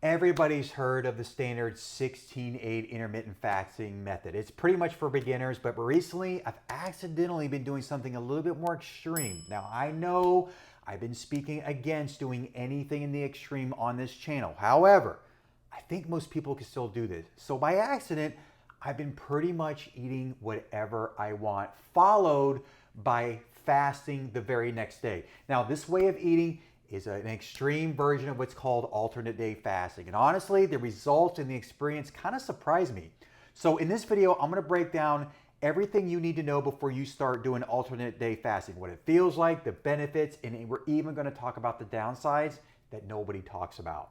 Everybody's heard of the standard 16-8 intermittent fasting method. It's pretty much for beginners, but recently I've accidentally been doing something a little bit more extreme. Now I know I've been speaking against doing anything in the extreme on this channel. However, I think most people can still do this. So by accident, I've been pretty much eating whatever I want, followed by fasting the very next day. Now this way of eating is an extreme version of what's called alternate day fasting. And honestly, the results and the experience kind of surprised me. So in this video, I'm gonna break down everything you need to know before you start doing alternate day fasting, what it feels like, the benefits, and we're even gonna talk about the downsides that nobody talks about.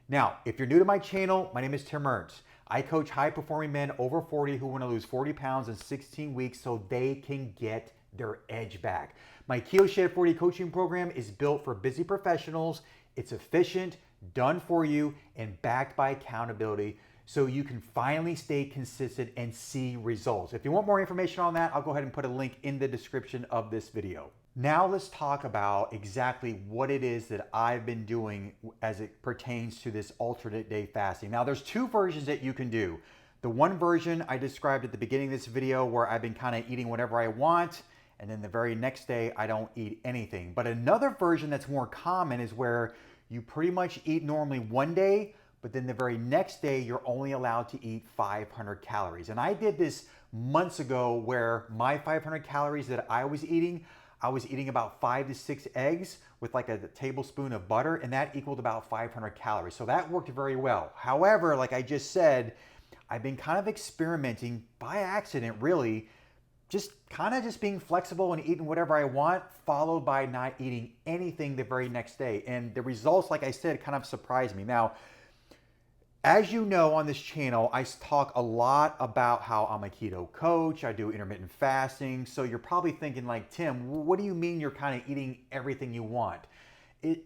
Now, if you're new to my channel, my name is Tim Ernst. I coach high-performing men over 40 who wanna lose 40 pounds in 16 weeks so they can get their edge back. My Keto Shed 40 coaching program is built for busy professionals. It's efficient, done for you, and backed by accountability so you can finally stay consistent and see results. If you want more information on that, I'll go ahead and put a link in the description of this video. Now let's talk about exactly what it is that I've been doing as it pertains to this alternate day fasting. Now there's two versions that you can do. The one version I described at the beginning of this video where I've been kind of eating whatever I want, and then the very next day I don't eat anything. But another version that's more common is where you pretty much eat normally one day, but then the very next day you're only allowed to eat 500 calories. And I did this months ago where my 500 calories that I was eating about 5 to 6 eggs with like a tablespoon of butter, and that equaled about 500 calories. So that worked very well. However, like I just said, I've been kind of experimenting by accident really, just being flexible and eating whatever I want, followed by not eating anything the very next day. And the results, like I said, kind of surprised me. Now, as you know on this channel, I talk a lot about how I'm a keto coach, I do intermittent fasting. So you're probably thinking like, Tim, what do you mean you're kind of eating everything you want?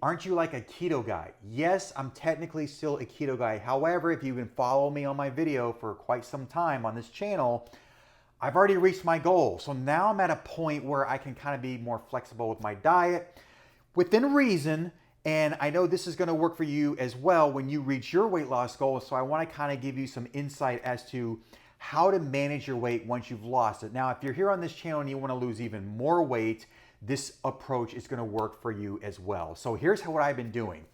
Aren't you like a keto guy? Yes, I'm technically still a keto guy. However, if you've been following me on my video for quite some time on this channel, I've already reached my goal. So now I'm at a point where I can kind of be more flexible with my diet within reason. And I know this is going to work for you as well when you reach your weight loss goal. So I want to kind of give you some insight as to how to manage your weight once you've lost it. Now, if you're here on this channel and you want to lose even more weight, this approach is going to work for you as well. So here's what I've been doing.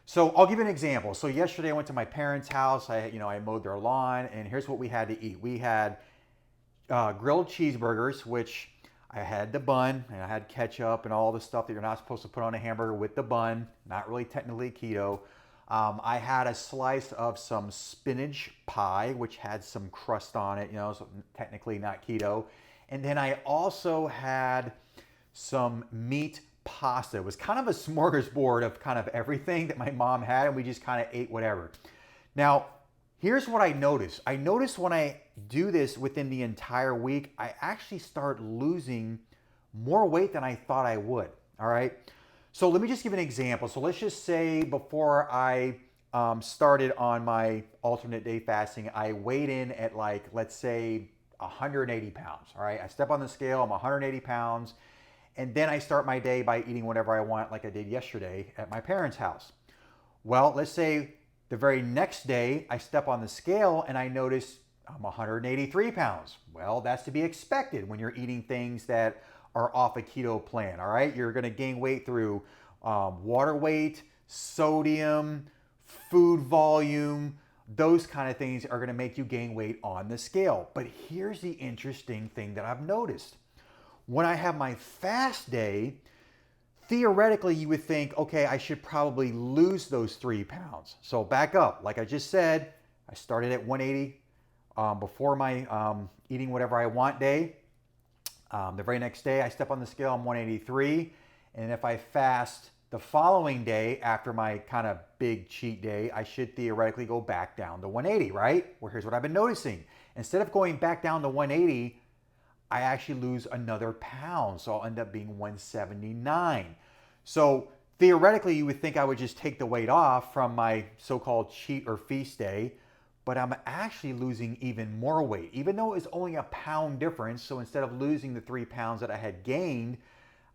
So I'll give you an example. So yesterday I went to my parents' house. I mowed their lawn, and here's what we had to eat. We had grilled cheeseburgers, which I had the bun and I had ketchup and all the stuff that you're not supposed to put on a hamburger with the bun, not really technically keto. I had a slice of some spinach pie, which had some crust on it, so technically not keto. And then I also had some meat pasta. It was kind of a smorgasbord of kind of everything that my mom had, and we just kind of ate whatever. Now, here's what I noticed. I noticed when I do this within the entire week, I actually start losing more weight than I thought I would, all right? So let me just give an example. So let's just say before I started on my alternate day fasting, I weighed in at like, let's say 180 pounds, all right? I step on the scale, I'm 180 pounds, and then I start my day by eating whatever I want like I did yesterday at my parents' house. Well, let's say the very next day, I step on the scale and I notice I'm 183 pounds. Well, that's to be expected when you're eating things that are off a keto plan, all right? You're gonna gain weight through water weight, sodium, food volume. Those kind of things are gonna make you gain weight on the scale. But here's the interesting thing that I've noticed. When I have my fast day, theoretically, you would think, okay, I should probably lose those 3 pounds. So back up, like I just said, I started at 180 before my eating whatever I want day. The very next day, I step on the scale, I'm 183. And if I fast the following day after my kind of big cheat day, I should theoretically go back down to 180, right? Well, here's what I've been noticing. Instead of going back down to 180, I actually lose another pound. So I'll end up being 179. So theoretically, you would think I would just take the weight off from my so-called cheat or feast day, but I'm actually losing even more weight, even though it's only a pound difference. So instead of losing the 3 pounds that I had gained,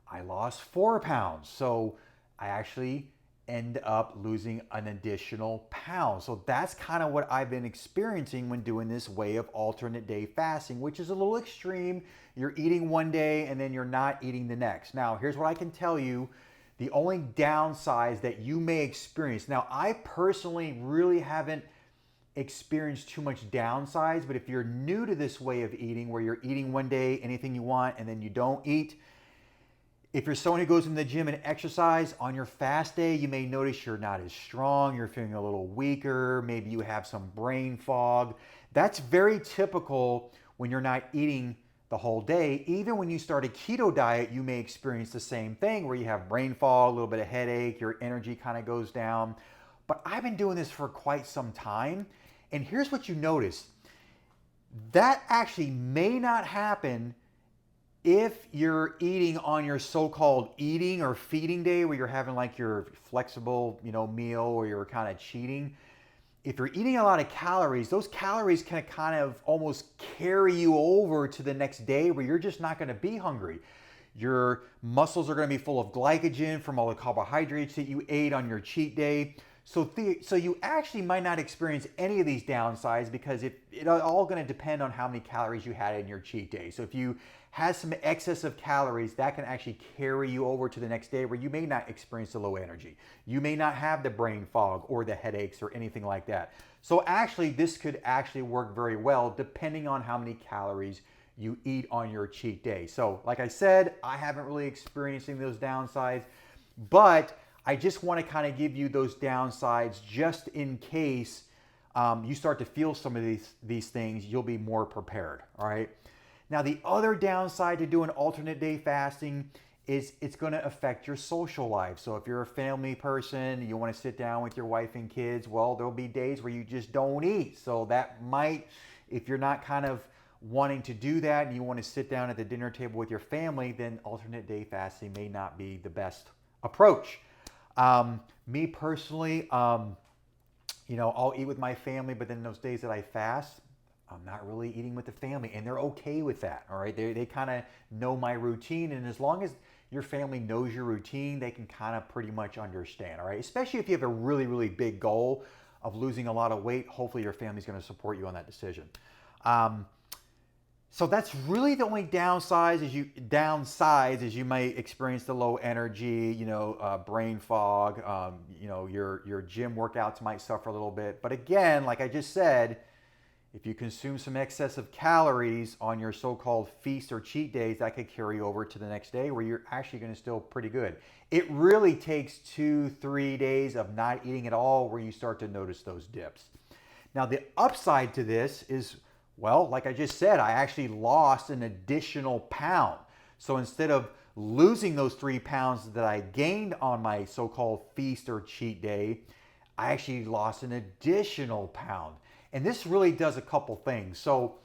I lost 4 pounds. So I actually end up losing an additional pound. So that's kind of what I've been experiencing when doing this way of alternate day fasting, which is a little extreme. You're eating one day and then you're not eating the next. Now, here's what I can tell you. The only downsides that you may experience. Now, I personally really haven't experienced too much downsides, but if you're new to this way of eating, where you're eating one day, anything you want, and then you don't eat, if you're someone who goes in the gym and exercise, on your fast day, you may notice you're not as strong, you're feeling a little weaker, maybe you have some brain fog. That's very typical when you're not eating the whole day. Even when you start a keto diet, you may experience the same thing where you have brain fog, a little bit of headache, your energy kind of goes down. But I've been doing this for quite some time, and here's what you notice. That actually may not happen if you're eating on your so-called eating or feeding day, where you're having like your flexible, meal, or you're kind of cheating. If you're eating a lot of calories, those calories can kind of almost carry you over to the next day where you're just not going to be hungry. Your muscles are going to be full of glycogen from all the carbohydrates that you ate on your cheat day. So you actually might not experience any of these downsides, because it's all going to depend on how many calories you had in your cheat day. So if you had some excess of calories, that can actually carry you over to the next day where you may not experience the low energy. You may not have the brain fog or the headaches or anything like that. So actually, this could actually work very well depending on how many calories you eat on your cheat day. So like I said, I haven't really experiencing those downsides, but I just want to kind of give you those downsides just in case you start to feel some of these things. You'll be more prepared, all right? Now, the other downside to doing alternate day fasting is it's going to affect your social life. So if you're a family person, you want to sit down with your wife and kids, well, there'll be days where you just don't eat. So that might, if you're not kind of wanting to do that and you want to sit down at the dinner table with your family, then alternate day fasting may not be the best approach. Me personally, I'll eat with my family, but then those days that I fast, I'm not really eating with the family, and they're okay with that, all right? They kind of know my routine, and as long as your family knows your routine, they can kind of pretty much understand, all right? Especially if you have a really, really big goal of losing a lot of weight, hopefully your family's going to support you on that decision. So that's really the only downsides is you might experience the low energy, brain fog, your gym workouts might suffer a little bit. But again, like I just said, if you consume some excessive calories on your so-called feast or cheat days, that could carry over to the next day where you're actually going to still pretty good. It really takes 2-3 days of not eating at all where you start to notice those dips. Now, the upside to this is, well, like I just said, I actually lost an additional pound. So instead of losing those 3 pounds that I gained on my so-called feast or cheat day, I actually lost an additional pound. And this really does a couple things. So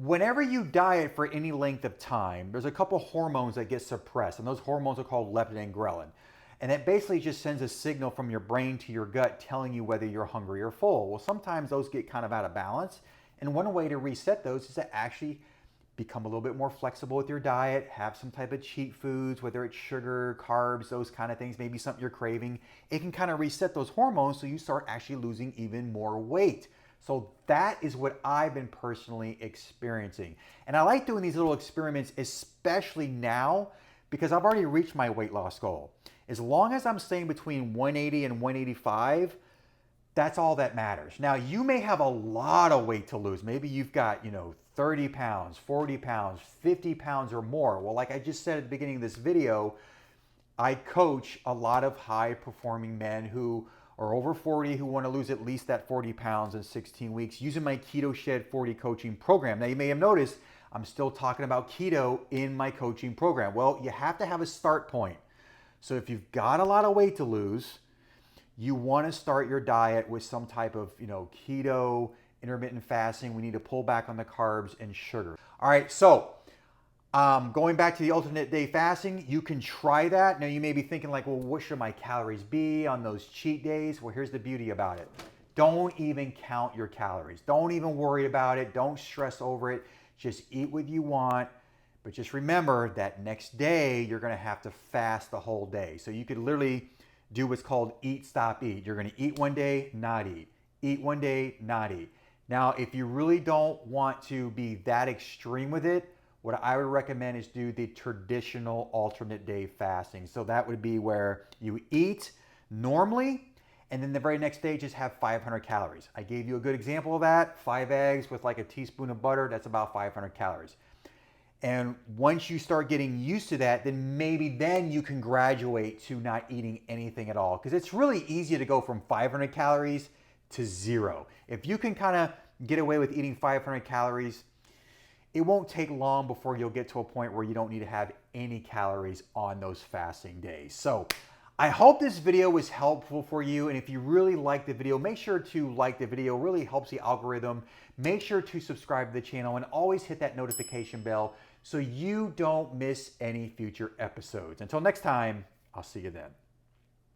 whenever you diet for any length of time, there's a couple hormones that get suppressed, and those hormones are called leptin and ghrelin. And that basically just sends a signal from your brain to your gut telling you whether you're hungry or full. Well, sometimes those get kind of out of balance. And one way to reset those is to actually become a little bit more flexible with your diet, have some type of cheat foods, whether it's sugar, carbs, those kind of things, maybe something you're craving. It can kind of reset those hormones so you start actually losing even more weight. So that is what I've been personally experiencing. And I like doing these little experiments, especially now, because I've already reached my weight loss goal. As long as I'm staying between 180 and 185, that's all that matters. Now, you may have a lot of weight to lose. Maybe you've got, 30 pounds, 40 pounds, 50 pounds or more. Well, like I just said at the beginning of this video, I coach a lot of high performing men who are over 40 who want to lose at least that 40 pounds in 16 weeks using my Keto Shed 40 coaching program. Now, you may have noticed I'm still talking about keto in my coaching program. Well, you have to have a start point. So if you've got a lot of weight to lose, you want to start your diet with some type of, keto, intermittent fasting. We need to pull back on the carbs and sugar. All right, so going back to the alternate day fasting, you can try that. Now you may be thinking like, well, what should my calories be on those cheat days? Well, here's the beauty about it. Don't even count your calories. Don't even worry about it. Don't stress over it. Just eat what you want. But just remember that next day, you're going to have to fast the whole day. So you could literally do what's called eat, stop, eat. You're gonna eat one day, not eat. Eat one day, not eat. Now, if you really don't want to be that extreme with it, what I would recommend is do the traditional alternate day fasting. So that would be where you eat normally, and then the very next day just have 500 calories. I gave you a good example of that. 5 eggs with like a teaspoon of butter, that's about 500 calories. And once you start getting used to that, then maybe then you can graduate to not eating anything at all. Because it's really easy to go from 500 calories to 0. If you can kind of get away with eating 500 calories, it won't take long before you'll get to a point where you don't need to have any calories on those fasting days. So I hope this video was helpful for you. And if you really like the video, make sure to like the video. It really helps the algorithm. Make sure to subscribe to the channel and always hit that notification bell so you don't miss any future episodes. Until next time, I'll see you then.